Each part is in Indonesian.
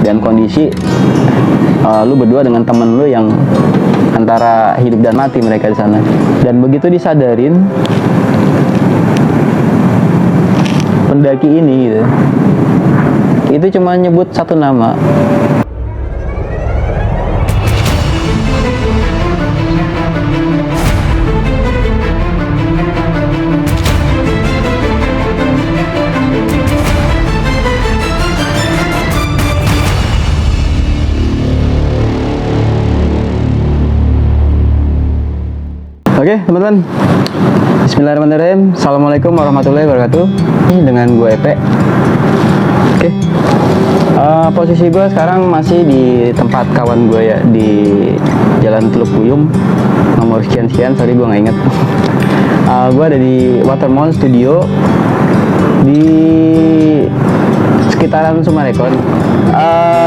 dan kondisi lu berdua dengan temen lu yang antara hidup dan mati mereka di sana. Dan begitu disadarin pendaki ini gitu, itu cuma nyebut satu nama. Oke teman-teman, bismillahirrahmanirrahim. Assalamualaikum warahmatullahi wabarakatuh. Ini dengan gue Epe. Oke, posisi gue sekarang masih di tempat kawan gue ya, di Jalan Teluk Buyung, nomor sekian-sekian, sorry gue nggak inget. Gue ada di Watermount Studio di sekitaran Sumarekon.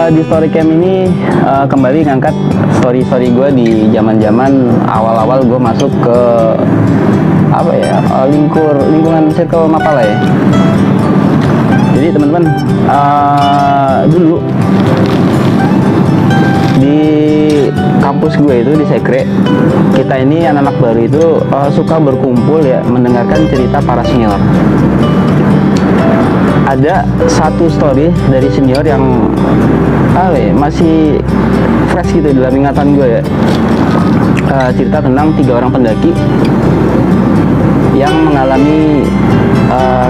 Di Storycam ini kembali ngangkat story gue di zaman-zaman awal-awal gue masuk ke apa ya, lingkungan circle Mapala ya. Jadi teman-teman, dulu di kampus gue itu di Sekre, kita ini anak-anak baru itu suka berkumpul ya, mendengarkan cerita para senior. Ada satu story dari senior yang masih fresh gitu dalam ingatan gue ya. Cerita tentang 3 orang pendaki yang mengalami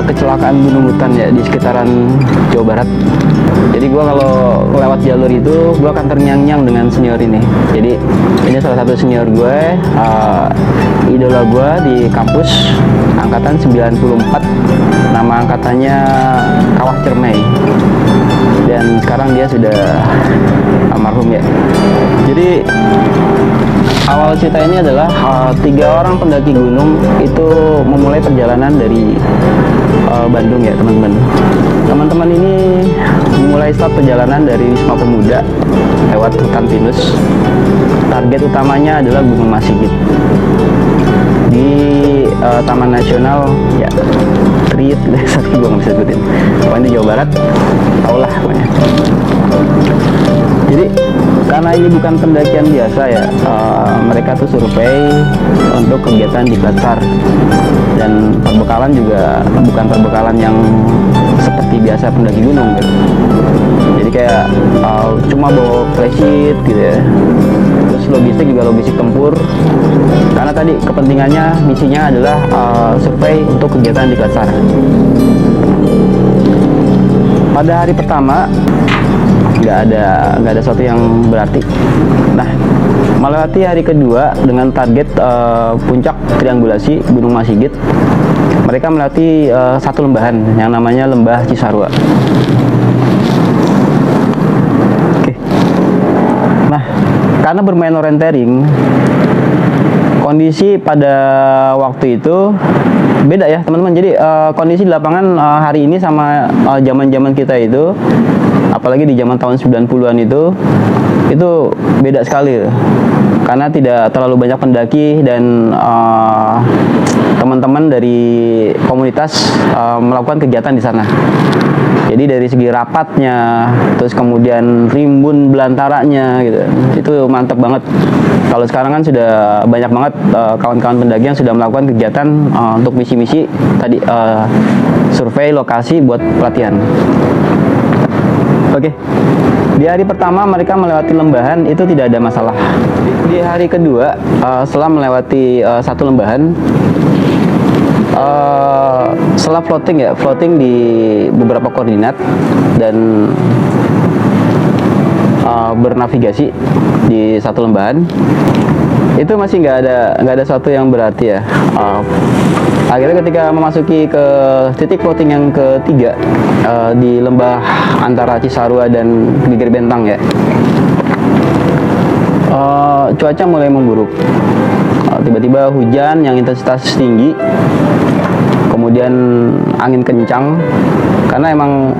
kecelakaan gunung hutan ya di sekitaran Jawa Barat. Jadi gue kalau lewat jalur itu gue akan terngiang-ngiang dengan senior ini. Jadi ini salah satu senior gue, idola gue di kampus, angkatan 94, nama angkatannya Kawah Cermai, dan sekarang dia sudah almarhum ya. Jadi awal cerita ini adalah 3 orang pendaki gunung itu memulai perjalanan dari Bandung ya teman-teman. Teman-teman ini mulai start perjalanan dari Wisma Pemuda lewat hutan pinus. Target utamanya adalah Gunung Masigit di Taman Nasional ya, Triit, satu gue nggak bisa sebutin, pokoknya di Jawa Barat, tau lah pokoknya. Jadi karena ini bukan pendakian biasa ya, mereka tuh survei untuk kegiatan di Klatsar, dan perbekalan juga bukan perbekalan yang seperti biasa pendaki gunung gitu. Jadi kayak cuma bawa flashlight gitu ya. Terus logistik juga logistik tempur, karena tadi kepentingannya, misinya adalah survei untuk kegiatan di Klatsar. Pada hari pertama nggak ada sesuatu yang berarti. Nah, melewati hari kedua dengan target puncak triangulasi Gunung Masigit, mereka melewati satu lembahan yang namanya Lembah Cisarua. Oke. Nah, karena bermain orientering, kondisi pada waktu itu beda ya teman-teman. Jadi kondisi di lapangan hari ini sama zaman-zaman kita itu, apalagi di zaman tahun 90-an itu beda sekali, karena tidak terlalu banyak pendaki dan teman-teman dari komunitas melakukan kegiatan di sana. Jadi dari segi rapatnya, terus kemudian rimbun belantaranya gitu, itu mantep banget. Kalau sekarang kan sudah banyak banget kawan-kawan pendaki yang sudah melakukan kegiatan untuk misi-misi tadi, survei lokasi buat pelatihan. Oke, di hari pertama mereka melewati lembahan itu tidak ada masalah. Di hari kedua, setelah melewati satu lembahan, setelah floating di beberapa koordinat dan bernavigasi di satu lembahan, itu masih nggak ada sesuatu yang berarti ya. Akhirnya ketika memasuki ke titik floating yang ketiga, di lembah antara Cisarua dan Geger Bentang ya, cuaca mulai memburuk. Tiba-tiba hujan yang intensitas tinggi, kemudian angin kencang, karena emang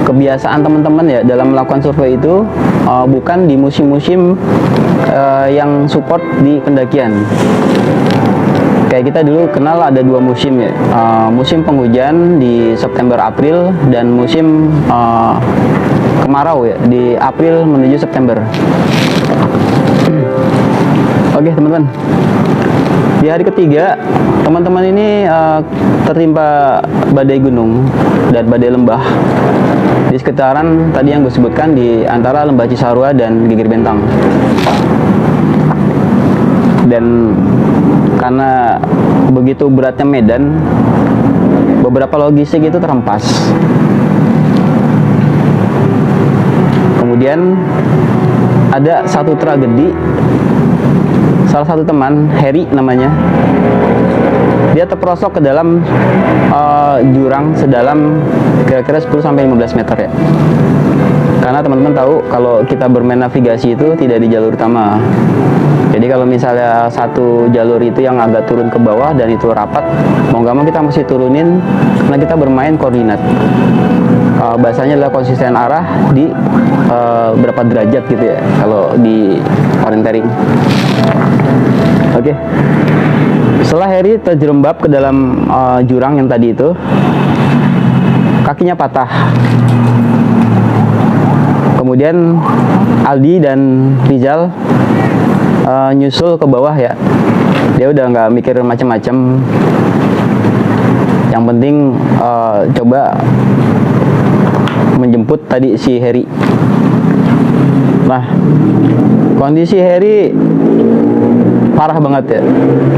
kebiasaan teman-teman ya dalam melakukan survei itu bukan di musim-musim yang support di pendakian. Kayak kita dulu kenal ada 2 musim ya, musim penghujan di September April dan musim kemarau ya, di April menuju September. Oke teman-teman, di hari ketiga teman-teman ini tertimpa badai gunung dan badai lembah di sekitaran tadi yang gue sebutkan, di antara Lembah Cisarua dan Geger Bentang. Dan karena begitu beratnya medan, beberapa logistik itu terhempas. Kemudian ada satu tragedi, salah satu teman, Harry namanya, dia terperosok ke dalam jurang sedalam kira-kira 10-15 meter ya. Karena teman-teman tahu kalau kita bermain navigasi itu tidak di jalur utama. Jadi kalau misalnya satu jalur itu yang agak turun ke bawah dan itu rapat, mau nggak mau kita mesti turunin karena kita bermain koordinat. Bahasanya adalah konsisten arah di berapa derajat gitu ya kalau di orientering. Oke. Setelah Harry terjerembab ke dalam jurang yang tadi itu, kakinya patah. Kemudian Aldi dan Rizal nyusul ke bawah ya. Dia udah nggak mikir macam-macam. Yang penting coba menjemput tadi si Harry. Nah, kondisi Harry parah banget ya,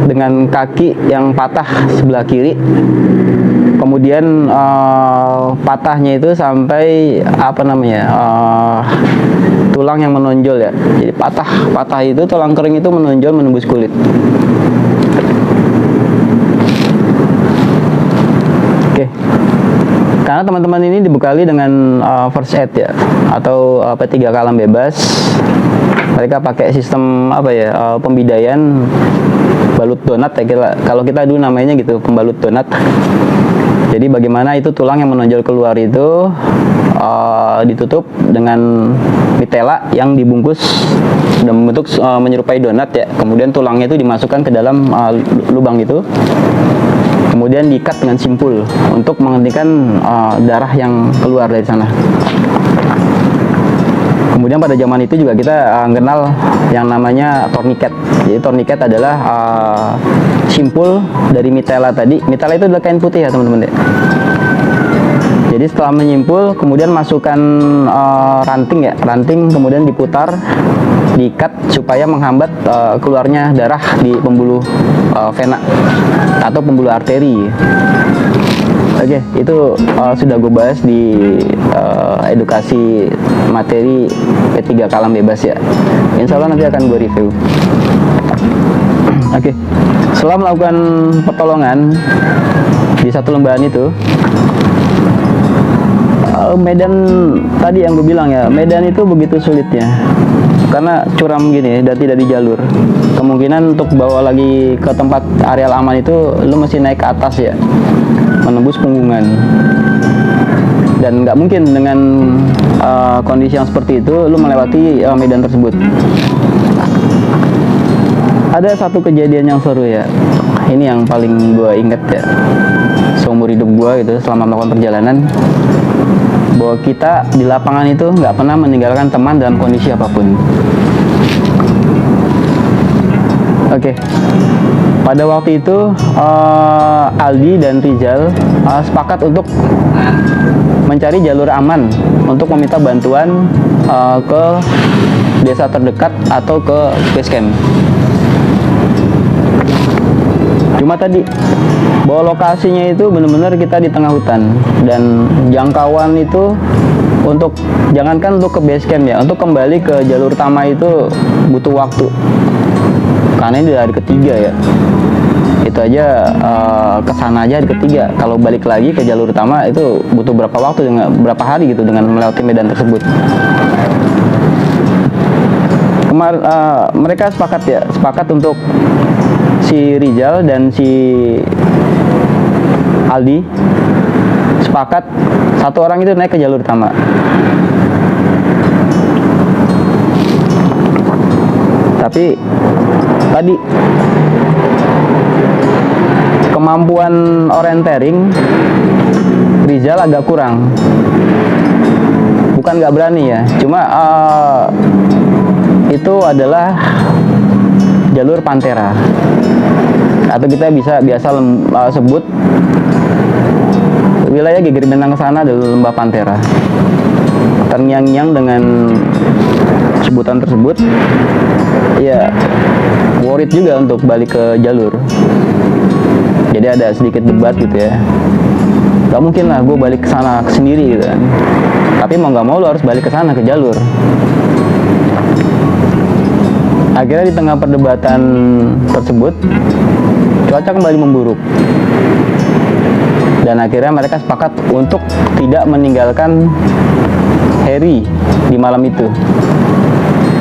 dengan kaki yang patah sebelah kiri. Kemudian patahnya itu sampai apa namanya, tulang yang menonjol ya. Jadi patah itu tulang kering itu menonjol menembus kulit. Oke. Karena teman-teman ini dibekali dengan first aid ya, atau P3K alam bebas. Mereka pakai sistem apa ya, pembidaian balut donat ya, kalau kita dulu namanya gitu, pembalut donat. Jadi bagaimana itu tulang yang menonjol keluar itu ditutup dengan mitela yang dibungkus dan membentuk menyerupai donat ya. Kemudian tulangnya itu dimasukkan ke dalam lubang itu. Kemudian diikat dengan simpul untuk menghentikan darah yang keluar dari sana. Kemudian pada zaman itu juga kita kenal yang namanya tourniquet. Jadi tourniquet adalah simpul dari mitela tadi. Mitela itu adalah kain putih ya teman-teman ya. Jadi setelah menyimpul, kemudian masukkan ranting ya, ranting kemudian diputar, diikat supaya menghambat keluarnya darah di pembuluh vena atau pembuluh arteri. Oke, itu sudah gue bahas di edukasi materi P3K alam bebas ya. Insya Allah nanti akan gue review. Oke, setelah melakukan pertolongan di satu lembahan itu, medan tadi yang gue bilang ya, medan itu begitu sulitnya karena curam gini dan tidak di jalur. Kemungkinan untuk bawa lagi ke tempat areal aman itu lu mesti naik ke atas ya, menembus punggungan. Dan nggak mungkin dengan kondisi yang seperti itu lu melewati medan tersebut. Ada satu kejadian yang seru ya, ini yang paling gue inget ya seumur hidup gue gitu selama melakukan perjalanan, bahwa kita di lapangan itu nggak pernah meninggalkan teman dalam kondisi apapun. Oke. Pada waktu itu Aldi dan Rizal sepakat untuk mencari jalur aman untuk meminta bantuan ke desa terdekat atau ke base camp. Cuma tadi bahwa lokasinya itu benar-benar kita di tengah hutan dan jangkauan itu untuk jangankan untuk ke base camp ya, untuk kembali ke jalur utama itu butuh waktu. Karena ini dari ketiga ya. Itu aja kesana aja di ketiga. Kalau balik lagi ke jalur utama itu butuh berapa waktu, dengan berapa hari gitu dengan melewati medan tersebut. Mereka sepakat untuk si Rizal dan si Aldi sepakat satu orang itu naik ke jalur utama. Tapi tadi kemampuan orientering Rizal agak kurang. bukan nggak berani ya, cuma itu adalah jalur Pantera, atau kita bisa biasa sebut wilayah Geger Bentang ke sana adalah lembah Pantera. Terngiang-ngiang dengan sebutan tersebut, ya worried juga untuk balik ke jalur. Jadi ada sedikit debat gitu ya. Gak mungkin lah gue balik ke sana sendiri gitu kan. Tapi mau nggak mau lo harus balik ke sana ke jalur. Akhirnya di tengah perdebatan tersebut, cuaca kembali memburuk. Dan akhirnya mereka sepakat untuk tidak meninggalkan Harry di malam itu.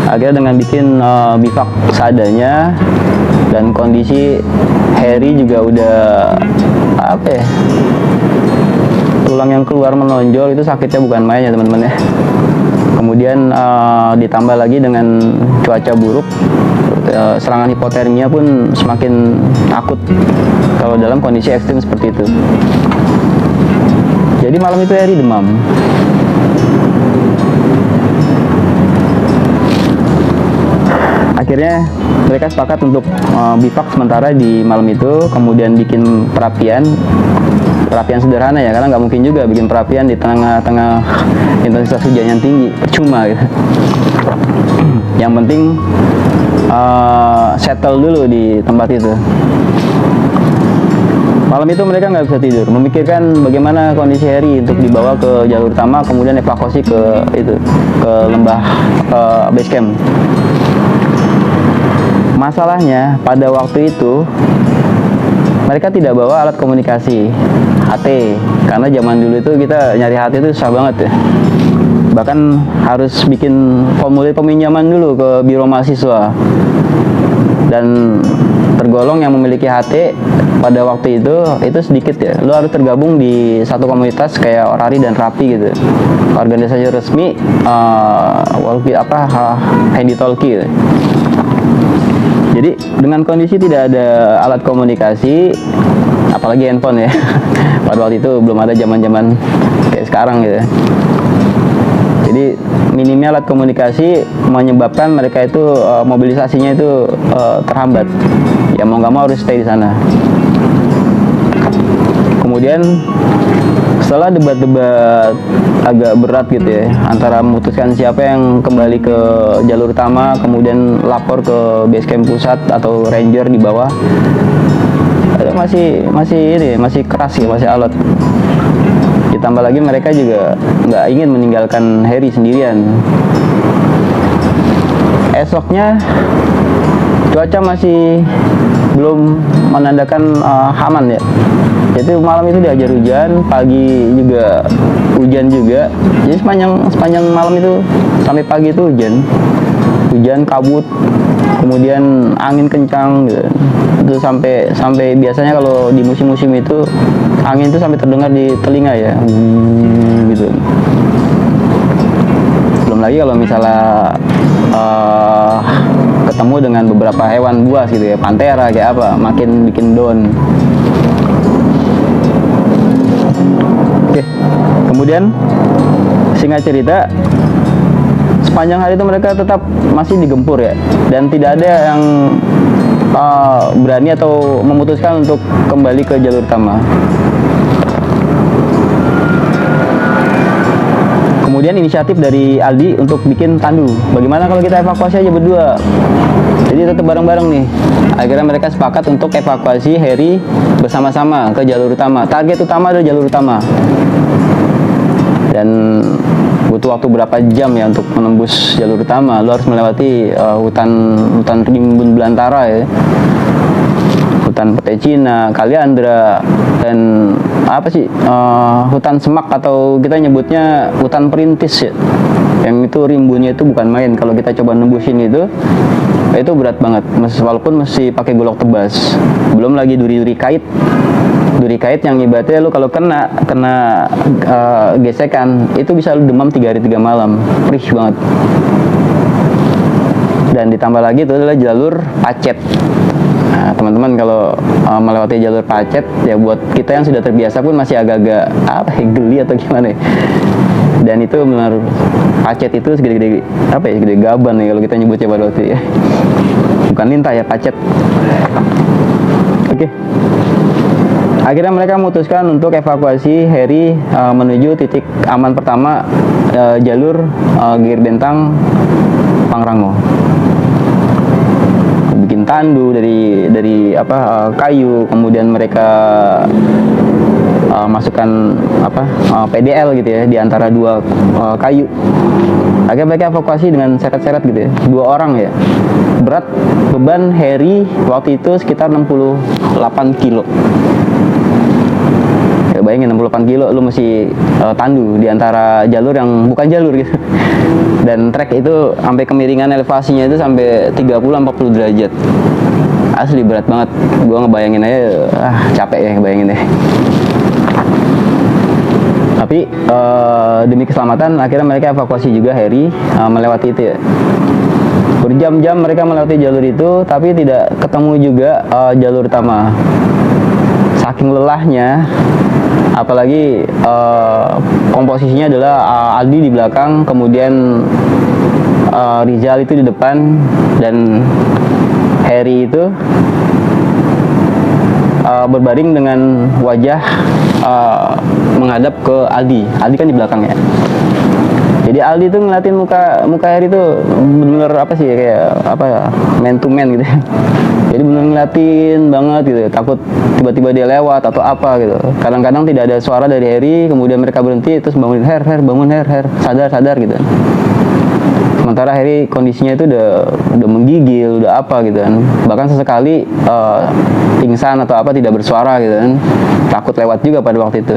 Akhirnya dengan bikin bivak seadanya, dan kondisi Harry juga udah apa ya, tulang yang keluar menonjol, itu sakitnya bukan main ya teman-teman ya. Kemudian ditambah lagi dengan cuaca buruk, serangan hipotermia pun semakin akut kalau dalam kondisi ekstrim seperti itu. Jadi malam itu Harry demam. Akhirnya mereka sepakat untuk bivak sementara di malam itu, kemudian bikin perapian sederhana ya, karena nggak mungkin juga bikin perapian di tengah-tengah intensitas hujan yang tinggi, percuma gitu. Yang penting settle dulu di tempat itu. Malam itu mereka nggak bisa tidur, memikirkan bagaimana kondisi Harry untuk dibawa ke jalur utama, kemudian evakuasi ke lembah base camp. Masalahnya pada waktu itu mereka tidak bawa alat komunikasi HT, karena zaman dulu itu kita nyari HT itu susah banget ya. Bahkan harus bikin formulir peminjaman dulu ke biro mahasiswa. Dan tergolong yang memiliki HT pada waktu itu sedikit ya. Lu harus tergabung di satu komunitas kayak Orari dan Rapi gitu, organisasi resmi Handy Talkie gitu. Jadi dengan kondisi tidak ada alat komunikasi, apalagi handphone ya, pada waktu itu belum ada zaman-zaman kayak sekarang gitu. Jadi minimnya alat komunikasi menyebabkan mereka itu mobilisasinya itu terhambat. Ya mau nggak mau harus stay di sana. Kemudian setelah debat-debat agak berat gitu ya, antara memutuskan siapa yang kembali ke jalur utama, kemudian lapor ke base camp pusat atau ranger di bawah, masih keras ya, masih alot. Ditambah lagi mereka juga nggak ingin meninggalkan Harry sendirian. Esoknya cuaca masih belum menandakan aman ya. Jadi malam itu diajar hujan, pagi juga hujan juga. Jadi sepanjang malam itu sampai pagi itu hujan kabut, kemudian angin kencang gitu. Itu sampai biasanya kalau di musim-musim itu angin itu sampai terdengar di telinga ya, gitu. Belum lagi kalau misalnya ketemu dengan beberapa hewan buas gitu ya, pantera kayak apa, makin bikin down. Oke, kemudian singkat cerita, sepanjang hari itu mereka tetap masih digempur ya, dan tidak ada yang berani atau memutuskan untuk kembali ke jalur utama. Kemudian inisiatif dari Aldi untuk bikin tandu. Bagaimana kalau kita evakuasi aja berdua? Jadi tetap bareng-bareng nih. Akhirnya mereka sepakat untuk evakuasi Harry bersama-sama ke jalur utama. Target utama adalah jalur utama. Dan butuh waktu berapa jam ya untuk menembus jalur utama. Lo harus melewati hutan rimbun belantara ya. Hutan pete Cina, Kaliandra, dan hutan semak atau kita nyebutnya hutan perintis ya. Yang itu rimbunnya itu bukan main. Kalau kita coba nembusin itu berat banget. Walaupun masih pakai golok tebas. Belum lagi duri-duri kait. Duri kait yang ibaratnya lu kalau kena gesekan itu bisa lu demam 3 hari 3 malam. Perih banget. Dan ditambah lagi itu adalah jalur pacet. Nah, teman-teman kalau melewati jalur pacet ya, buat kita yang sudah terbiasa pun masih agak-agak geli atau gimana ya. dan itu benar pacet itu segede-gede apa ya, segede gaban ya kalau kita nyebutnya pada waktu ya. Bukan lintah ya, pacet. Oke. Akhirnya mereka memutuskan untuk evakuasi Harry menuju titik aman pertama, jalur Geger Bentang Pangrango. Bikin tandu dari kayu, kemudian mereka masukkan PDL gitu ya di antara dua kayu. Akhirnya mereka evakuasi dengan seret-seret gitu ya, 2 orang ya. Berat beban Harry waktu itu sekitar 68 kilo. Ya, bayangin 68 kilo lu mesti tandu di antara jalur yang bukan jalur gitu. Dan trek itu sampai kemiringan elevasinya itu sampai 30-40 derajat. Asli berat banget. Gua ngebayangin aja capek ya ngebayangin deh. Tapi demi keselamatan akhirnya mereka evakuasi juga Harry melewati itu ya. Berjam-jam mereka melewati jalur itu tapi tidak ketemu juga jalur utama. Saking lelahnya, apalagi komposisinya adalah Aldi di belakang, kemudian Rizal itu di depan, dan Harry itu berbaring dengan wajah menghadap ke Aldi. Aldi kan di belakang ya. Jadi Aldi tuh ngeliatin muka Harry tuh bener kayak man to man gitu. Jadi bener ngeliatin banget gitu, takut tiba-tiba dia lewat atau apa gitu. Kadang-kadang tidak ada suara dari Harry, kemudian mereka berhenti terus bangunin Her, bangun Her, sadar gitu. Sementara Harry kondisinya itu udah menggigil, udah apa gitu kan. Bahkan sesekali pingsan atau apa, tidak bersuara gitu kan. Takut lewat juga pada waktu itu.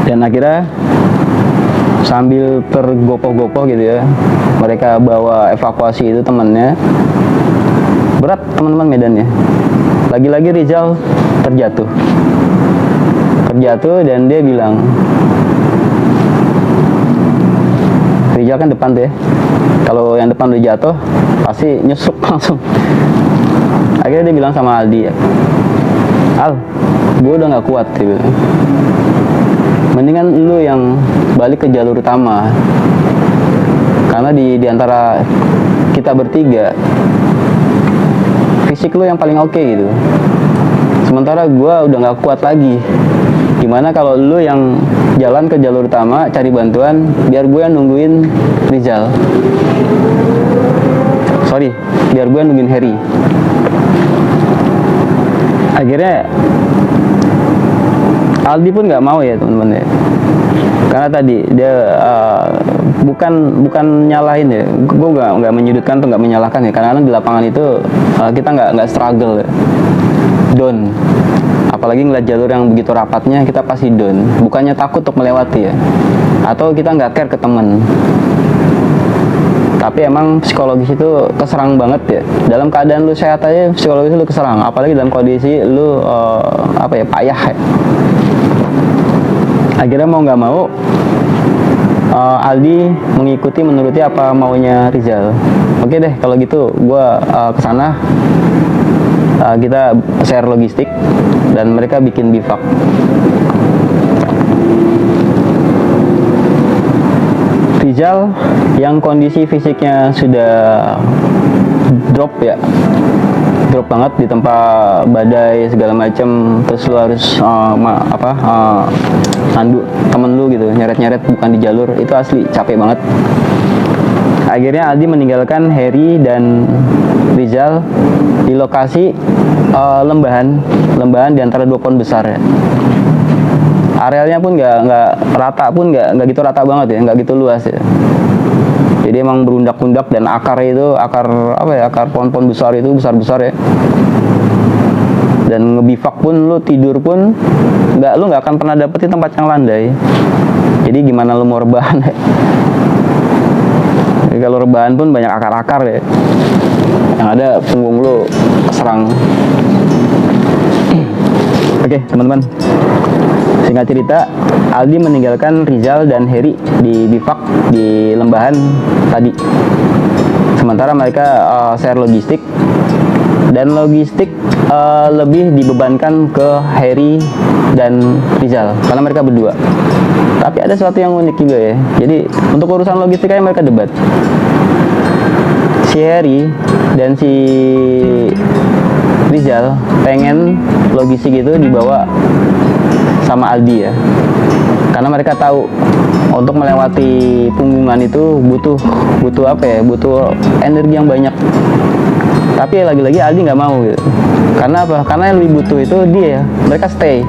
Dan akhirnya sambil tergopoh-gopoh gitu ya, mereka bawa evakuasi itu temannya. Berat teman-teman medannya. Lagi-lagi Rizal terjatuh dan dia bilang, Rizal kan depan tuh ya, kalau yang depan udah jatuh pasti nyusuk langsung. Akhirnya dia bilang sama Aldi, Al, gue udah gak kuat gitu. Mendingan lu yang balik ke jalur utama, karena di antara kita bertiga fisik lu yang paling oke gitu. Sementara gue udah gak kuat lagi. Gimana kalau lu yang jalan ke jalur utama cari bantuan, biar gue yang nungguin Rizal. Biar gue yang nungguin Harry. Akhirnya Aldi pun nggak mau ya teman-teman ya, karena tadi dia bukan nyalahin ya, gue nggak menyudutkan atau nggak menyalahkan ya, karena di lapangan itu kita nggak struggle ya. Down, apalagi ngeliat jalur yang begitu rapatnya, kita pasti down. Bukannya takut untuk melewati ya, atau kita nggak care ke temen, tapi emang psikologis itu keserang banget ya. Dalam keadaan lu sehat aja psikologis lu keserang, apalagi dalam kondisi lu payah ya. Akhirnya mau nggak mau Aldi menuruti apa maunya Rizal. Oke deh kalau gitu gue kesana, kita share logistik dan mereka bikin bivak. Rizal yang kondisi fisiknya sudah drop banget, ditempa badai segala macam, terus lu harus nandu temen lu gitu, nyeret-nyeret bukan di jalur, itu asli capek banget. Akhirnya Aldi meninggalkan Harry dan Rizal di lokasi lembahan di antara 2 pohon besar ya. Arealnya pun nggak rata, pun nggak gitu rata banget ya, nggak gitu luas ya. Jadi emang berundak-undak, dan akar pohon-pohon besar itu besar-besar ya. Dan ngebivak pun, lu tidur pun lu nggak akan pernah dapetin tempat yang landai. Jadi gimana lu mau rebahan ya? Jadi kalau rebahan pun banyak akar-akar ya, yang ada punggung lu keserang. Oke teman-teman, singkat cerita, Aldi meninggalkan Rizal dan Harry di bivak di lembahan tadi. Sementara mereka share logistik dan logistik lebih dibebankan ke Harry dan Rizal karena mereka berdua. Tapi ada sesuatu yang unik juga ya. Jadi untuk urusan logistiknya mereka debat. Si Harry dan si Rizal pengen logistik itu dibawa sama Aldi ya, karena mereka tahu untuk melewati punggungan itu butuh apa ya, butuh energi yang banyak. Tapi lagi-lagi Aldi nggak mau gitu. Karena apa? Karena yang lebih butuh itu dia, mereka stay.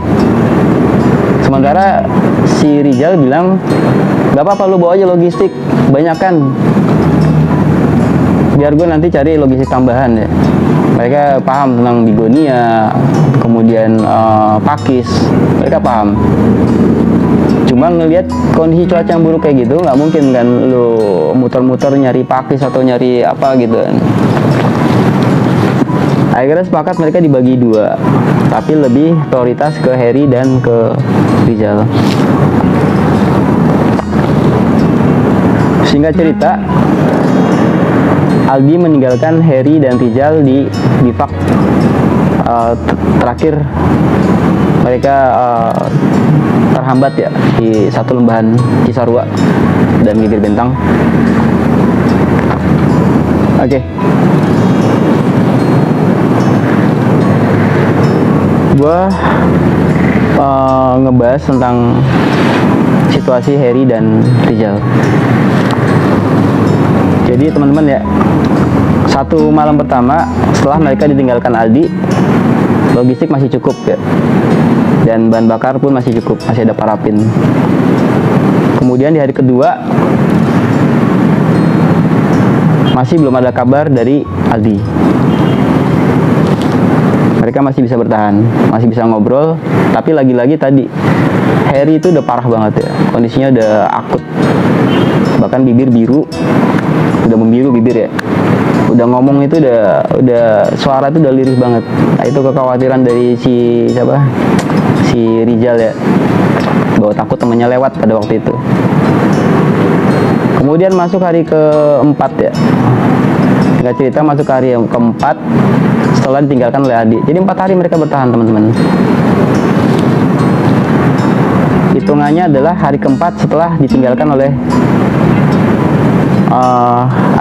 Sementara si Rizal bilang, nggak apa-apa lu bawa aja logistik, banyak kan, biar gue nanti cari logistik tambahan ya. Mereka paham tentang Bigonia, kemudian Pakis, mereka paham. Cuma ngelihat kondisi cuaca yang buruk kayak gitu, nggak mungkin kan lu muter-muter nyari Pakis atau nyari apa gitu kan. Akhirnya sepakat mereka dibagi dua, tapi lebih prioritas ke Harry dan ke Rizal. Singkat cerita, Aldi meninggalkan Harry dan Rizal di bivak terakhir. Mereka terhambat ya di satu lembahan Cisarua dan Gigir Bentang. Oke. Gua ngebahas tentang situasi Harry dan Rizal. Jadi teman-teman ya, satu malam pertama setelah mereka ditinggalkan Aldi, logistik masih cukup ya, dan bahan bakar pun masih cukup, masih ada parafin. Kemudian di hari kedua masih belum ada kabar dari Aldi. Mereka masih bisa bertahan, masih bisa ngobrol, tapi lagi-lagi tadi Harry itu udah parah banget ya, kondisinya udah akut, bahkan bibir biru, udah membiru bibir ya, udah ngomong itu udah suara itu udah lirih banget. Nah, itu kekhawatiran dari si siapa, si Rizal ya, bahwa takut temennya lewat pada waktu itu. Kemudian masuk hari keempat ya, nggak cerita, masuk hari yang keempat setelah ditinggalkan oleh Aldi. Jadi 4 hari mereka bertahan teman-teman. Hitungannya adalah hari keempat setelah ditinggalkan oleh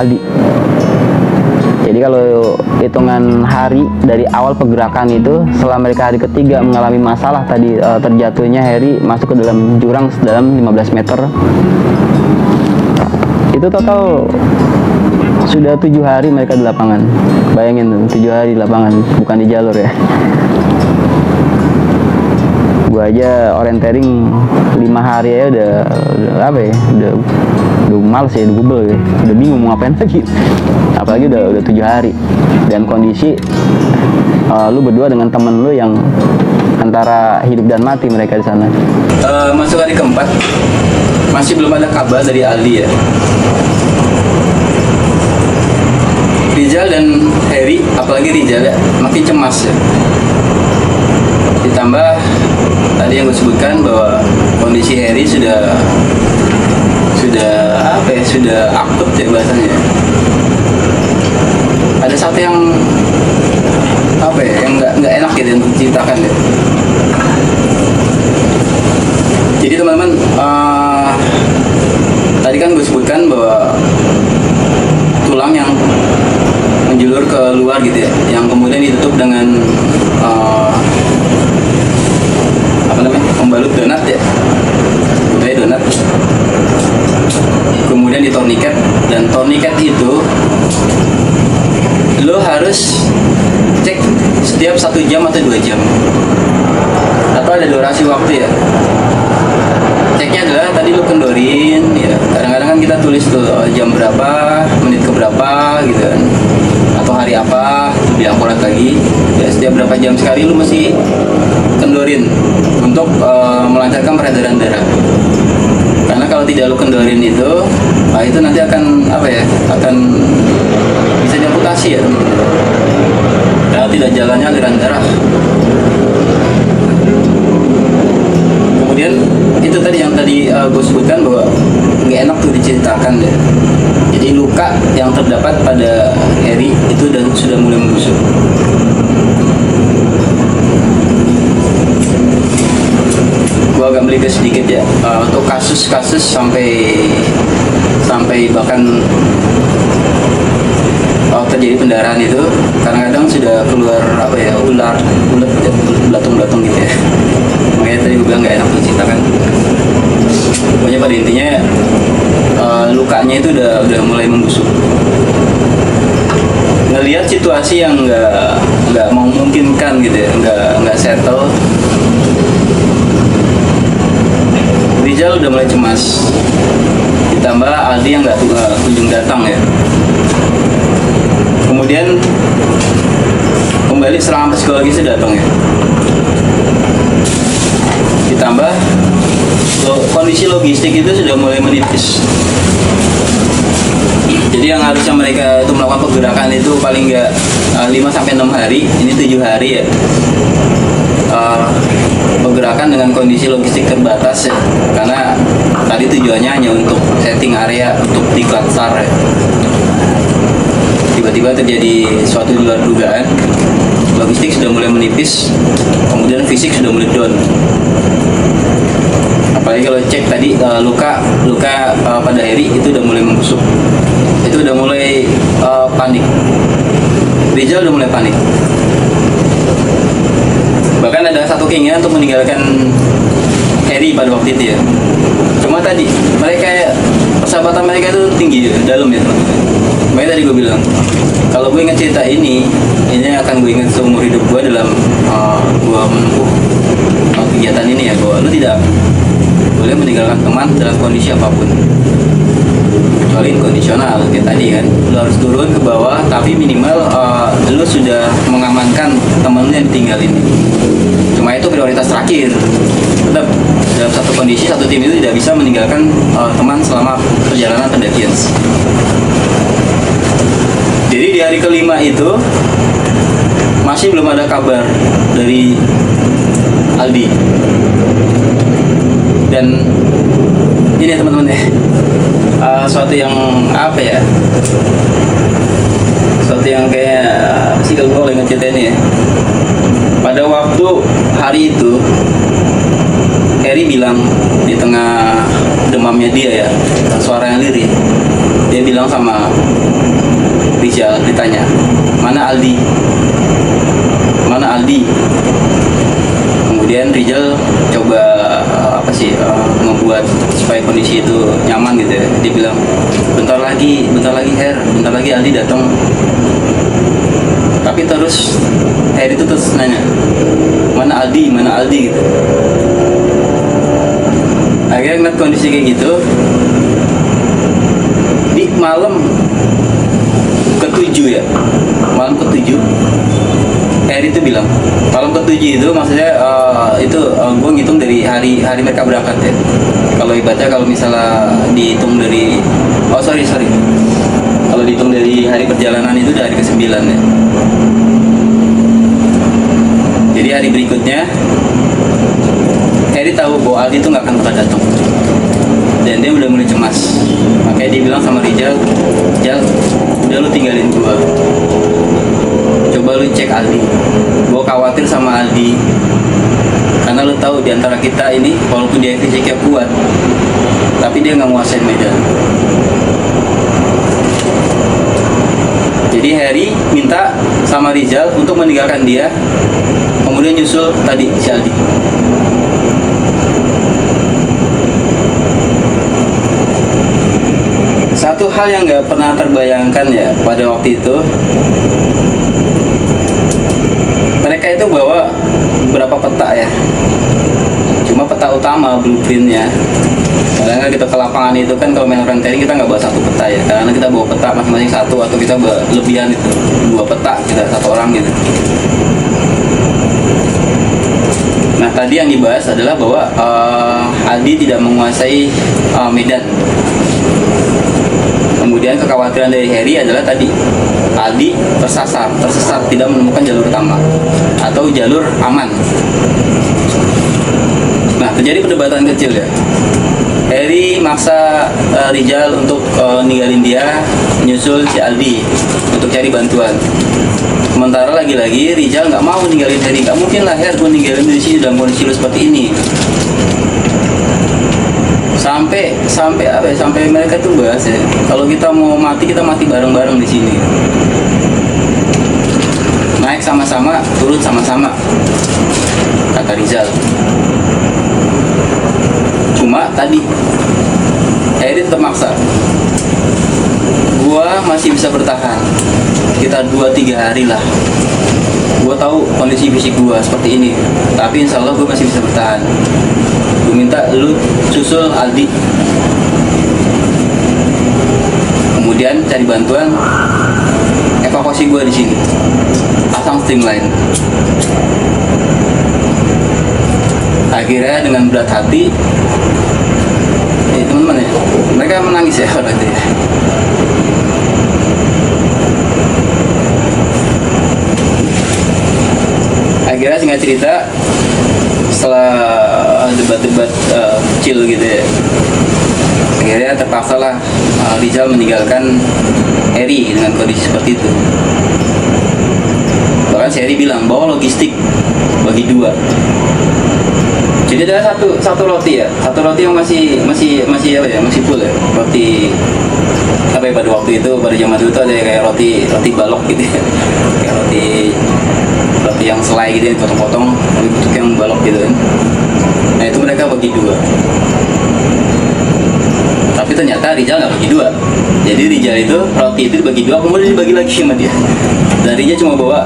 Aldi. Jadi kalau hitungan hari dari awal pergerakan itu, setelah mereka hari ketiga mengalami masalah tadi, terjatuhnya Harry masuk ke dalam jurang sedalam 15 meter. Itu total sudah 7 hari mereka di lapangan. Bayangin tuh, 7 hari di lapangan, bukan di jalur ya. Gua aja orientering 5 hari ya udah apa ya, udah males ya, udah bubel ya, udah bingung mau ngapain lagi. Apalagi udah 7 hari, dan kondisi lu berdua dengan temen lu yang antara hidup dan mati mereka di sana. Masuk hari keempat masih belum ada kabar dari Aldi ya. Rizal dan Harry, apalagi Rizal ya, makin cemas ya. Ditambah tadi yang gue sebutkan bahwa kondisi Harry sudah apa ya, sudah akut ya bahasanya. Ada satu yang apa ya, yang nggak enak gitu untuk diceritakan ya. Jadi teman-teman, tadi kan gue sebutkan bahwa tulang yang menjulur ke luar gitu ya, yang kemudian ditutup dengan apa namanya, pembalut donat ya, kayak donat, kemudian ditorniket, dan torniket itu lo harus cek setiap 1 jam atau 2 jam, atau ada durasi waktu ya. Ceknya adalah tadi lu kendorin ya, kadang-kadang kan kita tulis tuh jam berapa, menit ke berapa gitu kan, atau hari apa, diakurat lagi ya, setiap berapa jam sekali lu mesti kendorin untuk melancarkan peredaran darah. Karena kalau tidak lu kendorin itu, nah itu nanti akan apa ya, akan bisa diamputasi ya, kalau tidak jalannya aliran darah. Kemudian itu tadi yang tadi gue sebutkan bahwa nggak enak tuh diceritakan ya. Jadi luka yang terdapat pada Harry itu sudah mulai membusuk. gua agak melipir sedikit ya. Untuk kasus-kasus sampai bahkan terjadi pendarahan itu kadang-kadang sudah keluar apa ya, ulat belatung gitu ya. Makanya tadi gue bilang nggak enak diceritakan. Pokoknya pada intinya lukanya itu udah mulai membusuk. Ngelihat situasi yang nggak memungkinkan gitu ya, nggak settle, Rizal udah mulai cemas. Ditambah Aldi yang nggak kunjung datang ya. Kemudian kembali serangan psikologis itu datang ya. Ditambah kondisi logistik itu sudah mulai menipis. Jadi yang harusnya mereka itu melakukan pergerakan itu paling nggak 5-6 hari, ini 7 hari ya. Pergerakan dengan kondisi logistik terbatas ya, karena tadi tujuannya hanya untuk setting area untuk diklat SAR ya. Tiba-tiba terjadi suatu di luar dugaan, logistik sudah mulai menipis, kemudian fisik sudah mulai down. Apalagi kalau cek tadi luka pada Heri itu udah mulai membusuk, itu udah mulai panik. Rizal udah mulai panik. Bahkan ada satu keinginan untuk meninggalkan Heri pada waktu itu ya. Cuma tadi mereka, persahabatan mereka itu tinggi dalam ya. Makanya tadi gue bilang, kalau gue ingat cerita ini akan gue ingat seumur hidup gue dalam gue menempuh kegiatan ini ya, bahwa lu tidak boleh meninggalkan teman dalam kondisi apapun, kecuali kondisional kayak tadi kan. Lu harus turun ke bawah, tapi minimal lu sudah mengamankan temen lu yang ditinggalin. Cuma itu prioritas terakhir. Tetap dalam satu kondisi, satu tim itu tidak bisa meninggalkan teman selama perjalanan pendakian. Jadi di hari kelima itu masih belum ada kabar dari Aldi. Dan ini ya teman-teman ya, suatu yang apa ya, suatu yang kayak sih kalau gue boleh ngeceritain ya. Pada waktu hari itu Heri bilang di tengah demamnya dia ya, suara yang lirih, dia bilang sama Rizal, ditanya, mana Aldi? Mana Aldi? Kemudian Rizal coba membuat supaya kondisi itu nyaman gitu ya. Dia bilang, bentar lagi Her, bentar lagi Aldi datang. Tapi terus Her itu terus nanya, mana Aldi gitu. Akhirnya ngeliat kondisi kayak gitu, di malam ke-7 ya, malam ke-7 Heri itu bilang, malam ke-7 itu maksudnya gue ngitung dari hari mereka berangkat ya. Kalau ibaratnya kalau misalnya dihitung dari kalau dihitung dari hari perjalanan itu udah hari ke-9 ya. Jadi hari berikutnya Heri tahu bahwa Aldi itu nggak akan pernah datang, dan dia udah mulai cemas. Makanya dia bilang sama Rizal, udah lu tinggalin gua, coba lu cek Aldi. Gua khawatir sama Aldi, karena lu tahu diantara kita ini walaupun dia fisiknya kuat, tapi dia nggak nguasain medan. Jadi Heri minta sama Rizal untuk meninggalkan dia, kemudian nyusul tadi si Aldi. Satu hal yang nggak pernah terbayangkan ya pada waktu itu, mereka itu bawa beberapa peta ya, cuma peta utama blueprintnya. Karena kita ke lapangan itu kan kalau main orientering kita nggak bawa satu peta ya, karena kita bawa peta masing-masing satu, atau kita bawa lebihan itu 2 peta kita satu orang gitu. Nah tadi yang dibahas adalah bahwa Aldi tidak menguasai medan. Kemudian kekhawatiran dari Heri adalah tadi Aldi tersesat, tidak menemukan jalur utama atau jalur aman. Nah terjadi perdebatan kecil ya. Heri maksa Rizal untuk ninggalin dia, nyusul si Aldi untuk cari bantuan. Sementara lagi-lagi Rizal nggak mau ninggalin Heri. Nggak mungkin lah Her, gue ninggalin di sini dalam kondisi lu seperti ini. sampai apa ya, sampai mereka tuh bahas ya, kalau kita mau mati, kita mati bareng-bareng di sini, naik sama-sama, turun sama-sama, kata Rizal. Cuma tadi Eri tetap maksa, gua masih bisa bertahan sekitar 2-3 hari lah. Gua tahu kondisi fisik gua seperti ini, tapi insya Allah gua masih bisa bertahan. Gua minta lu susul Aldi, kemudian cari bantuan, evakuasi gua di sini, pasang streamline. Akhirnya dengan berat hati, teman-teman ya, mereka menangis ya berarti ya. Akhirnya singkat cerita, setelah debat-debat kecil gitu ya, akhirnya terpaksa lah Rizal meninggalkan Eri dengan kondisi seperti itu. Bahkan si Eri bilang bawa logistik bagi 2. Jadi ada satu roti ya, satu roti yang masih apa ya, masih full ya, roti apa ya, pada waktu itu, pada zaman dulu tuh ada kayak roti balok gitu ya, kayak roti yang selai gitu, yang potong-potong, bentuk yang balok gitu kan. Nah itu mereka bagi 2. Tapi ternyata Rizal nggak bagi 2. Jadi Rizal itu roti itu dibagi 2, kemudian dibagi lagi sama dia. Dan Rizal cuma bawa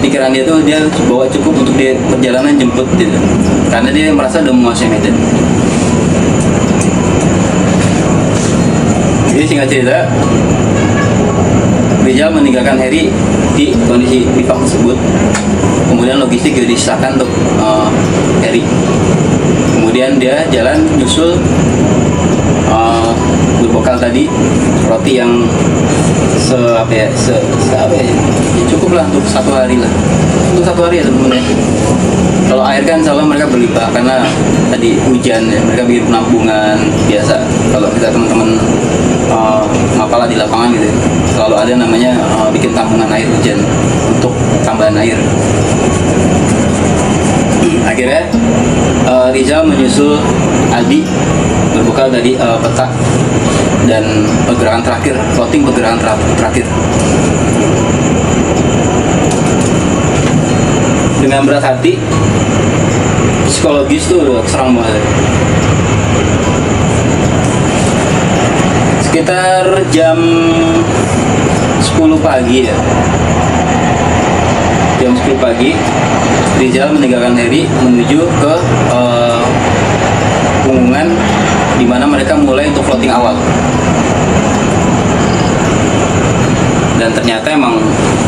pikiran dia tuh, dia bawa cukup untuk dia perjalanan jemput gitu. Karena dia merasa udah menguasai Medan. Jadi singkat cerita, Rizal meninggalkan Heri di kondisi bivak tersebut. Kemudian logistik juga disisakan untuk Heri. Kemudian dia jalan nyusul berbekal tadi roti yang ya, cukup lah untuk 1 hari lah. Untuk 1 hari ya teman-teman ya. Kalau air kan insya Allah mereka berlimpah karena tadi hujan ya, mereka bikin penampungan biasa. Kalau kita teman-teman mapalah di lapangan gitu, selalu ada namanya bikin tampungan air hujan untuk tambahan air. Akhirnya Rizal menyusul Aldi berbekal dari peta dan pergerakan terakhir, plotting pergerakan terakhir. Dengan berat hati, psikologis tuh udah serang banget. Sekitar jam 10 pagi ya, jam 10 pagi Rizal meninggalkan Heri menuju ke Punggungan, di mana mereka mulai untuk floating awal. Dan ternyata emang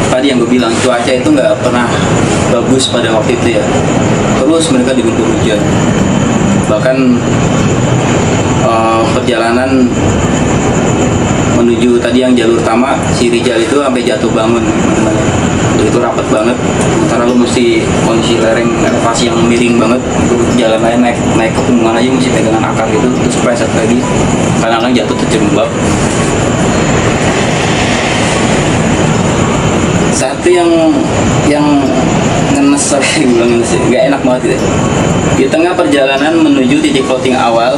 tadi yang gue bilang, cuaca itu nggak pernah bagus pada waktu itu ya. Terus mereka diguyur hujan. Bahkan perjalanan menuju tadi yang jalur utama, si Rizal itu sampai jatuh bangun, teman-teman. Itu rapat banget, sementara lu mesti kondisi lereng elevasi yang miring banget, itu jalan lain naik ke Punggungan aja mesti pegangan akar gitu, terus preset lagi, kadang-kadang jatuh terjembab. Satu yang ngenes, sorry gue bilang ngenes, gak enak banget gitu. Di tengah perjalanan menuju titik floating awal,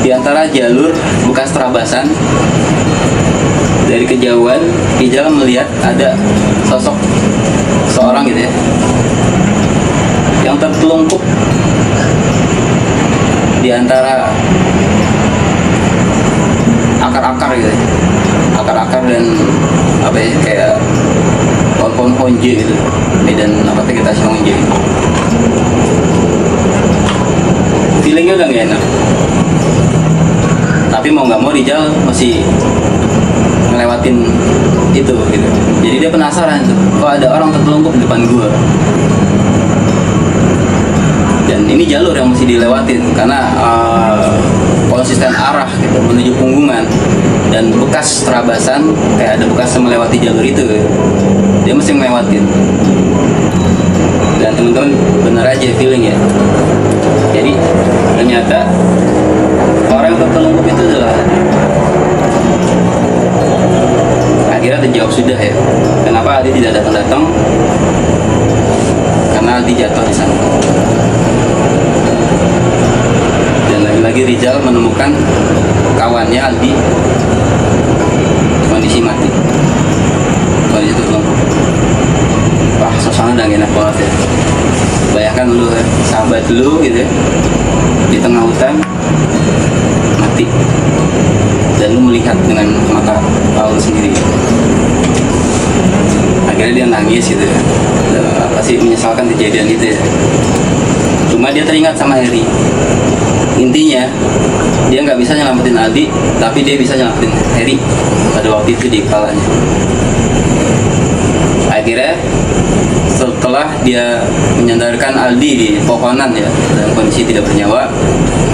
di antara jalur bekas terabasan, dari kejauhan Rizal melihat ada sosok seorang gitu ya, yang tertelungkup di antara akar-akar gitu ya. Akar-akar dan apa ya, kayak pohon-pohon honje gitu, medan apa, vegetasi honje gitu. Feelingnya udah gak enak, tapi mau nggak mau Rizal masih ngelewatin itu gitu. Jadi dia penasaran tuh, kok ada orang tertelungkup di depan gua. Dan ini jalur yang mesti dilewatin karena konsisten arah gitu menuju Punggungan dan bekas terabasan, kayak ada bekas melewati jalur itu gitu. Dia mesti ngelewatin. Dan teman-teman bener aja feeling ya. Jadi ternyata orang yang tertelungkup itu adalah, akhirnya terjawab sudah ya. Kenapa Adi tidak datang-datang? Karena Adi jatuh di sana. Rizal menemukan kawannya Aldi kondisi mati, kondisi terlempar. Wah, suasana udah gak enak banget ya. Bayangkan lu ya, sahabat lu gitu ya, di tengah hutan mati, dan lu melihat dengan mata lu sendiri. Akhirnya dia nangis gitu ya, pasti menyesalkan kejadian itu ya. Cuma dia teringat sama Harry. Intinya dia nggak bisa nyelamatin Aldi, tapi dia bisa nyelamatin Harry pada waktu itu di kepalanya. Akhirnya setelah dia menyandarkan Aldi di pohonan ya, dalam kondisi tidak bernyawa,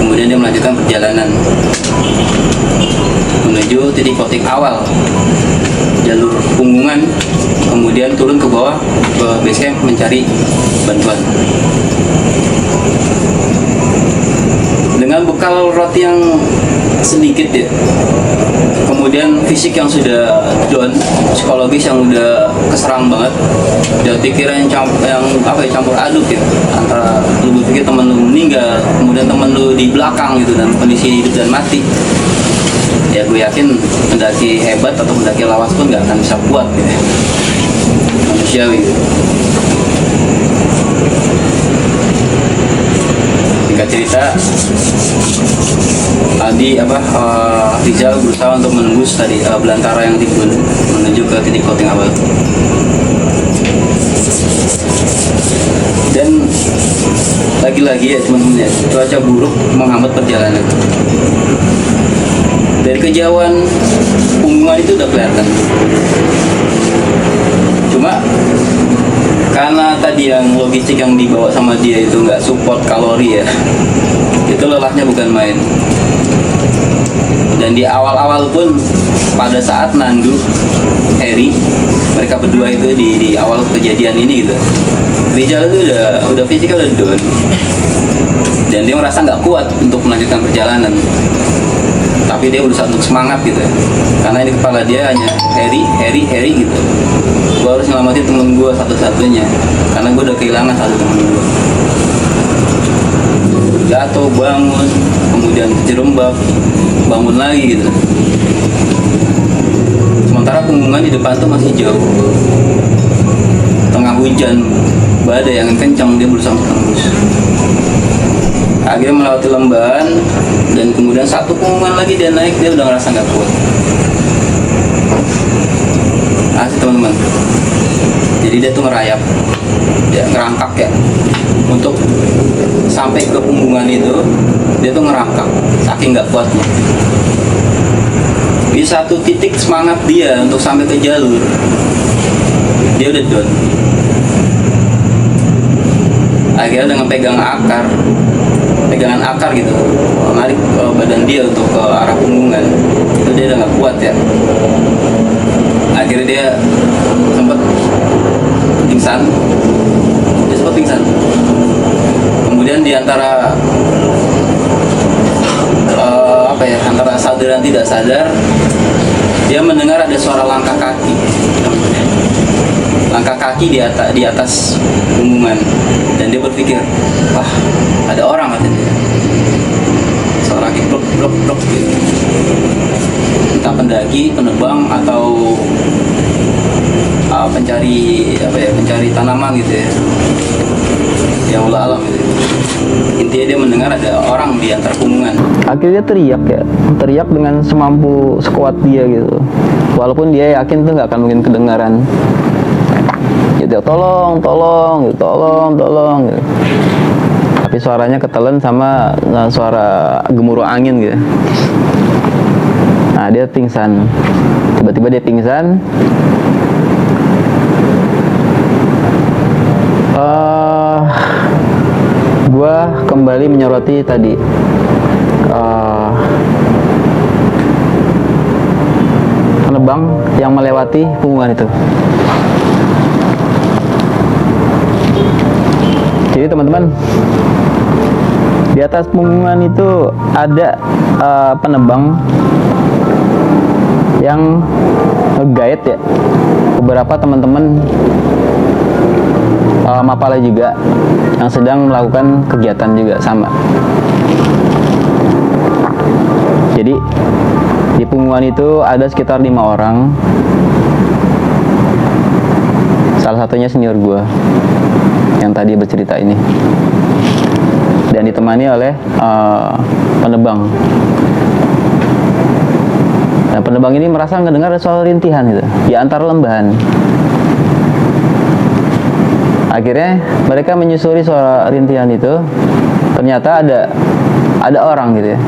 kemudian dia melanjutkan perjalanan menuju titik awal jalur Punggungan, kemudian turun ke bawah ke base camp mencari bantuan. Dengan bekal roti yang sedikit ya, kemudian fisik yang sudah down, psikologis yang udah keserang banget, dan pikiran yang campur aduk ya, antara lu berpikir temen lu meninggal, kemudian temen lu di belakang gitu, dan kondisi hidup dan mati. Ya gue yakin pendaki hebat atau pendaki lawas pun nggak akan bisa kuat gitu ya. Manusiawi gitu. Singkat cerita, Rizal berusaha untuk menembus tadi belantara yang timbul menuju ke titik voting awal. Dan lagi-lagi ya teman-teman ya, cuaca buruk menghambat perjalanan. Dari kejauhan Punggungan itu udah kelihatan. Cuma karena tadi yang logistik yang dibawa sama dia itu nggak support kalori ya, itu lelahnya bukan main. Dan di awal-awal pun pada saat Nandu, Harry, mereka berdua itu di awal kejadian ini gitu, Rizal itu udah fisikal udah down, dan dia merasa nggak kuat untuk melanjutkan perjalanan. Tapi dia berusaha untuk semangat gitu ya, karena ini kepala dia hanya Harry gitu. Gue harus nyelamatin temen gue satu-satunya, karena gue udah kehilangan satu temen gue. Jatuh, bangun, kemudian kejerembab, bangun lagi gitu. Sementara Punggungan di depan tuh masih jauh, tengah hujan, badai yang kencang, dia berusaha untuk tembus. Akhirnya melewati lembahan, dan kemudian satu Punggungan lagi dia naik, dia udah ngerasa nggak kuat. Asli teman-teman. Jadi dia tuh ngerayap, dia ngerangkak ya, untuk sampai ke Punggungan itu dia tuh ngerangkak, saking nggak kuatnya. Di satu titik semangat dia untuk sampai ke jalur, dia udah down. Akhirnya dengan pegangan akar gitu, menarik badan dia untuk ke arah Punggungan, itu dia udah nggak kuat ya. Akhirnya dia sempat pingsan. Kemudian di antara antara sadar dan tidak sadar, dia mendengar ada suara langkah kaki di atas Punggungan, dan dia berpikir, wah ada orang katanya, suara kaki blok gitu. Entah pendaki, penerbang, atau pencari tanaman gitu ya, yang ulah alam gitu. Intinya dia mendengar ada orang di antara Punggungan. Akhirnya dia teriak dengan semampu sekuat dia gitu, walaupun dia yakin tuh nggak akan mungkin kedengaran gitu, tolong gitu. Tapi suaranya ketelan sama suara gemuruh angin gitu. Nah, dia pingsan, tiba-tiba dia pingsan. Gua kembali menyoroti tadi penebang yang melewati Punggungan itu. Jadi teman-teman, di atas Punggungan itu ada penebang yang nge-guide ya beberapa teman-teman Mapala juga yang sedang melakukan kegiatan juga sama. Jadi di punggungan itu ada sekitar 5 orang. Salah satunya senior gue yang tadi bercerita ini, dan ditemani oleh penebang. Nah, penebang ini merasa mendengar soal rintihan itu di antara lembahan. Akhirnya mereka menyusuri suara rintihan itu. Ternyata ada orang gitu ya.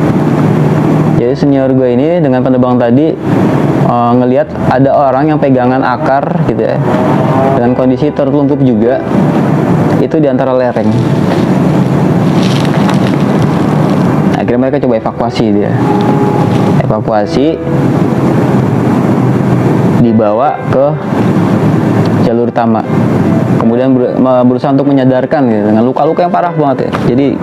Jadi senior gue ini dengan penebang tadi ngelihat ada orang yang pegangan akar gitu ya, dengan kondisi tertelungkup juga, itu di antara lereng. Akhirnya mereka coba evakuasi, dibawa ke jalur utama, kemudian berusaha untuk menyadarkan gitu, dengan luka-luka yang parah banget ya. Jadi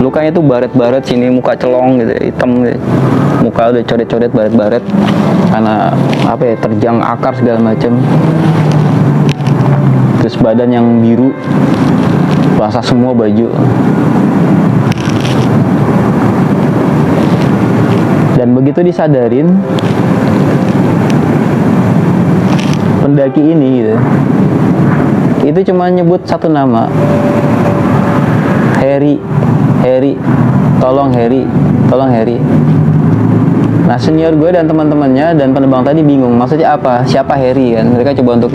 lukanya itu baret-baret, sini muka celong gitu ya, hitam gitu. Muka udah coret-coret, baret-baret karena apa ya, terjang akar segala macam. Terus badan yang biru, basah semua baju. Dan begitu disadarin, pendaki ini gitu, itu cuma nyebut satu nama, Harry, tolong Harry. Nah, senior gue dan teman-temannya dan penebang tadi bingung, maksudnya apa? Siapa Harry kan? Mereka coba untuk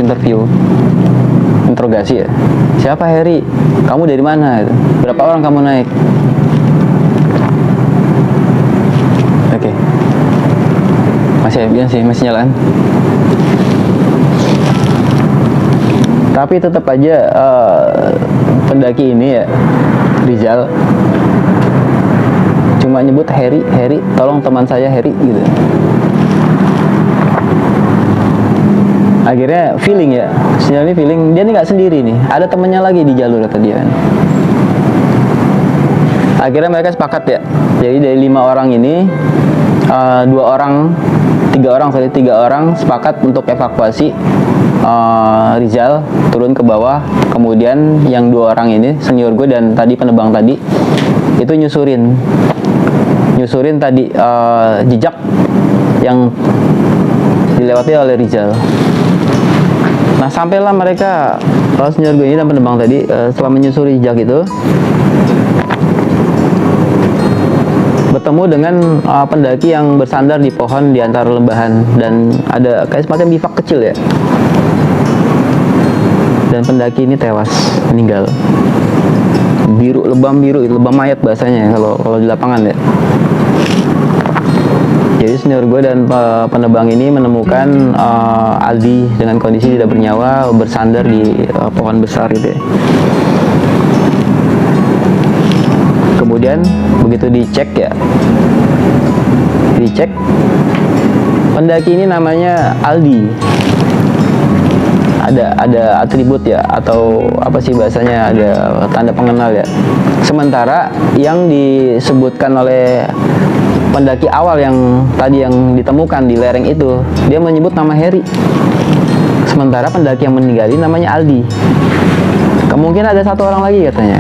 interogasi ya. Siapa Harry? Kamu dari mana? Berapa orang kamu naik? Oke. Masih nyala kan? Tapi tetap aja pendaki ini ya, Rizal, cuma nyebut Harry, tolong teman saya Harry gitu. Akhirnya feeling ya, sinyal ini feeling, dia ini nggak sendiri nih, ada temennya lagi di jalur kata dia kan. Akhirnya mereka sepakat ya, jadi dari 5 orang ini 3 orang sepakat untuk evakuasi Rizal turun ke bawah. Kemudian yang 2 orang ini, senior gue dan tadi penebang tadi, itu nyusurin tadi jejak yang dilewati oleh Rizal. Nah, sampailah mereka, senior gue ini dan penebang tadi, setelah menyusuri jejak itu, bertemu dengan pendaki yang bersandar di pohon di antara lembahan, dan ada kayak semacam bivak kecil ya. Dan pendaki ini tewas, meninggal. Lebam biru, lebam mayat bahasanya kalau di lapangan ya. Jadi senior gue dan penebang ini menemukan Aldi dengan kondisi tidak bernyawa, bersandar di pohon besar gitu ya. Kemudian begitu dicek, pendaki ini namanya Aldi. Ada atribut ya, atau apa sih bahasanya, ada tanda pengenal ya. Sementara yang disebutkan oleh pendaki awal yang tadi yang ditemukan di lereng itu, dia menyebut nama Harry. Sementara pendaki yang meninggal ini namanya Aldi. Kemungkinan ada 1 orang lagi katanya.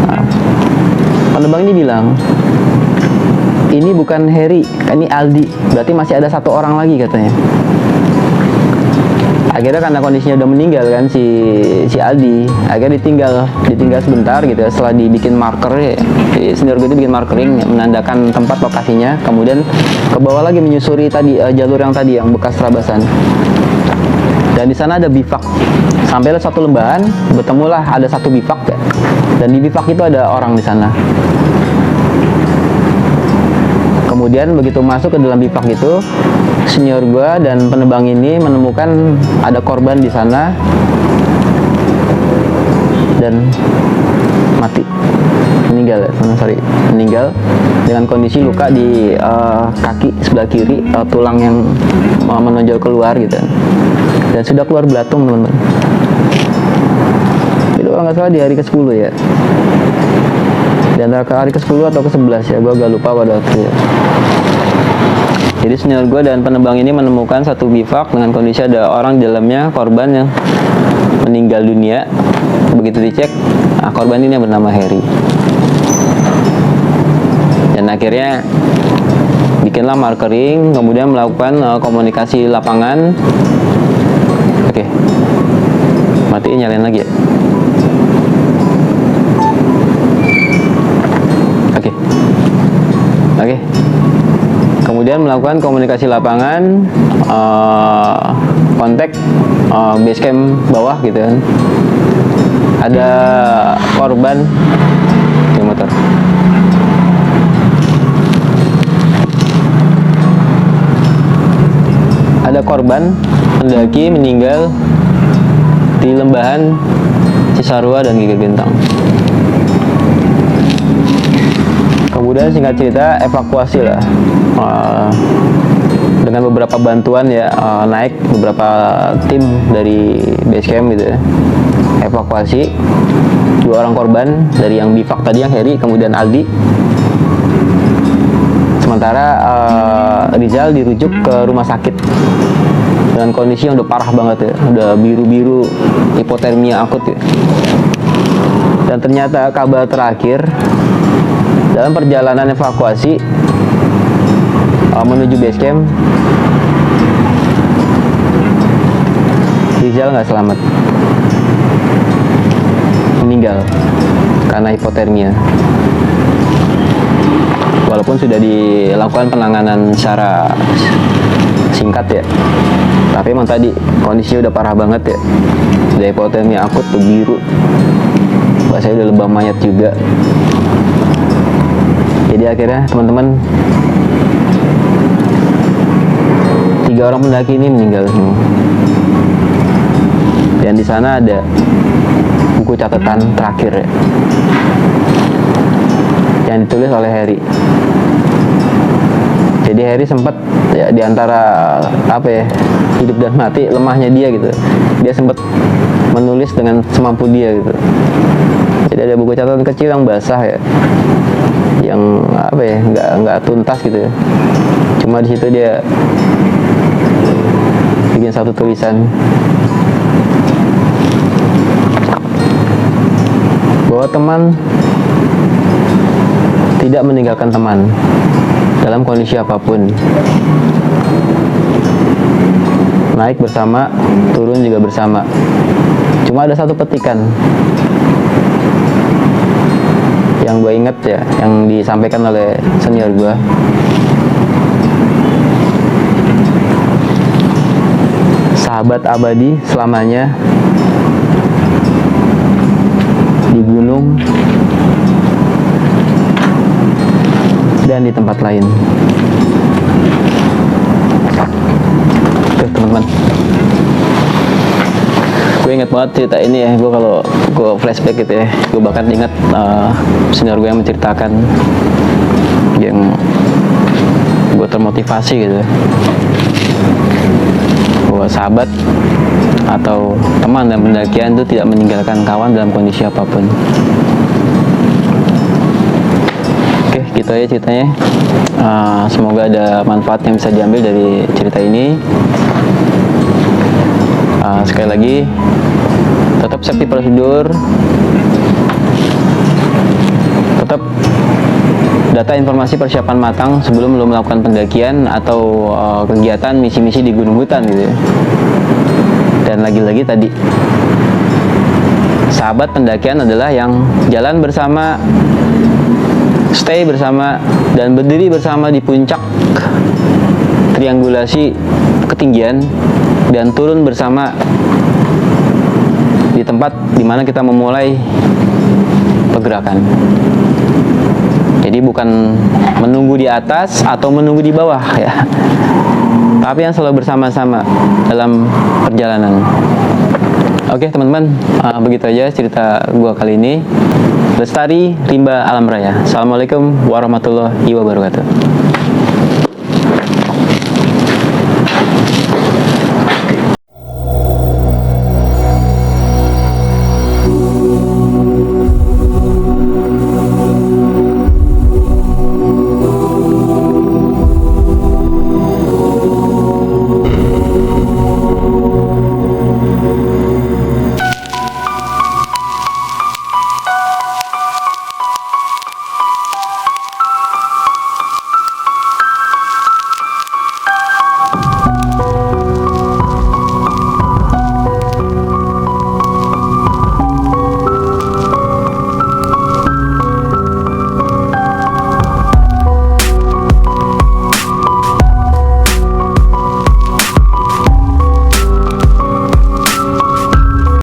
Nah, penebang ini bilang, ini bukan Harry, ini Aldi, berarti masih ada 1 orang lagi katanya. Akhirnya karena kondisinya udah meninggal kan si Aldi, akhirnya ditinggal sebentar gitu ya, setelah dibikin marker ya. Jadi senior gue itu bikin markering menandakan tempat lokasinya, kemudian ke bawah lagi menyusuri tadi jalur yang tadi yang bekas terabasan. Dan di sana ada bivak. Sampailah 1 lembahan, bertemulah ada 1 bivak ya. Dan di bivak itu ada orang di sana. Kemudian begitu masuk ke dalam bivak itu, senior gua dan penebang ini menemukan ada korban di sana dan mati, meninggal dengan kondisi luka di kaki sebelah kiri, tulang yang menonjol keluar gitu, dan sudah keluar belatung teman-teman. Itu kalau nggak salah di hari ke-10 ya, di antara ke hari ke-10 atau ke-11 ya, gue agak lupa pada waktu ya. Jadi senior gue dan penebang ini menemukan 1 bivak dengan kondisi ada orang di dalamnya, korban yang meninggal dunia. Begitu dicek, korban ini bernama Harry. Dan akhirnya bikinlah markering, kemudian melakukan komunikasi lapangan. Oke, matiin, nyalain lagi ya. Oke. Kemudian melakukan komunikasi lapangan, kontak base camp bawah gitu kan. Ada korban di motor. Ada korban pendaki meninggal di Lembahan Cisarua dan Gigir Bintang. Kemudian singkat cerita evakuasi lah, dengan beberapa bantuan ya, naik beberapa tim dari base camp gitu ya. Evakuasi 2 orang korban dari yang bivak tadi, yang Heri, kemudian Aldi. Sementara Rizal dirujuk ke rumah sakit dengan kondisi yang udah parah banget ya, udah biru-biru, hipotermia akut ya. Dan ternyata kabar terakhir dalam perjalanan evakuasi menuju base camp, Rizal nggak selamat, meninggal karena hipotermia. Walaupun sudah dilakukan penanganan secara singkat ya, tapi emang tadi kondisinya udah parah banget ya, udah hipotermia akut tuh, biru, bahasanya udah lebam mayat juga. Jadi akhirnya teman-teman, 3 orang pendaki ini meninggal semua. Dan di sana ada buku catatan terakhir ya, yang ditulis oleh Heri. Jadi Heri sempat ya, di antara apa ya, hidup dan mati, lemahnya dia gitu, dia sempat menulis dengan semampu dia gitu. Jadi ada buku catatan kecil yang basah ya, yang apa ya, nggak tuntas gitu ya. Cuma di situ dia bikin satu tulisan bahwa teman tidak meninggalkan teman dalam kondisi apapun. Naik bersama, turun juga bersama. Cuma ada satu petikan yang gue inget ya, yang disampaikan oleh senior gue. Sahabat abadi selamanya di gunung dan di tempat lain. Tuh teman-teman, gue inget banget cerita ini ya. Gue kalau gue flashback gitu ya, gue bahkan ingat senior gue yang menceritakan, yang gue termotivasi gitu ya, bahwa sahabat atau teman dalam pendakian itu tidak meninggalkan kawan dalam kondisi apapun. Oke, gitu aja ceritanya. Semoga ada manfaat yang bisa diambil dari cerita ini. Sekali lagi, tetap safety prosedur, tetap data informasi persiapan matang sebelum lo melakukan pendakian atau kegiatan misi-misi di gunung hutan gitu ya. Dan lagi-lagi tadi, sahabat pendakian adalah yang jalan bersama, stay bersama, dan berdiri bersama di puncak triangulasi ketinggian, dan turun bersama di tempat dimana kita memulai pergerakan. Jadi bukan menunggu di atas atau menunggu di bawah ya, tapi yang selalu bersama-sama dalam perjalanan. Oke teman-teman, begitu aja cerita gua kali ini. Lestari Rimba Alam Raya. Assalamualaikum warahmatullahi wabarakatuh.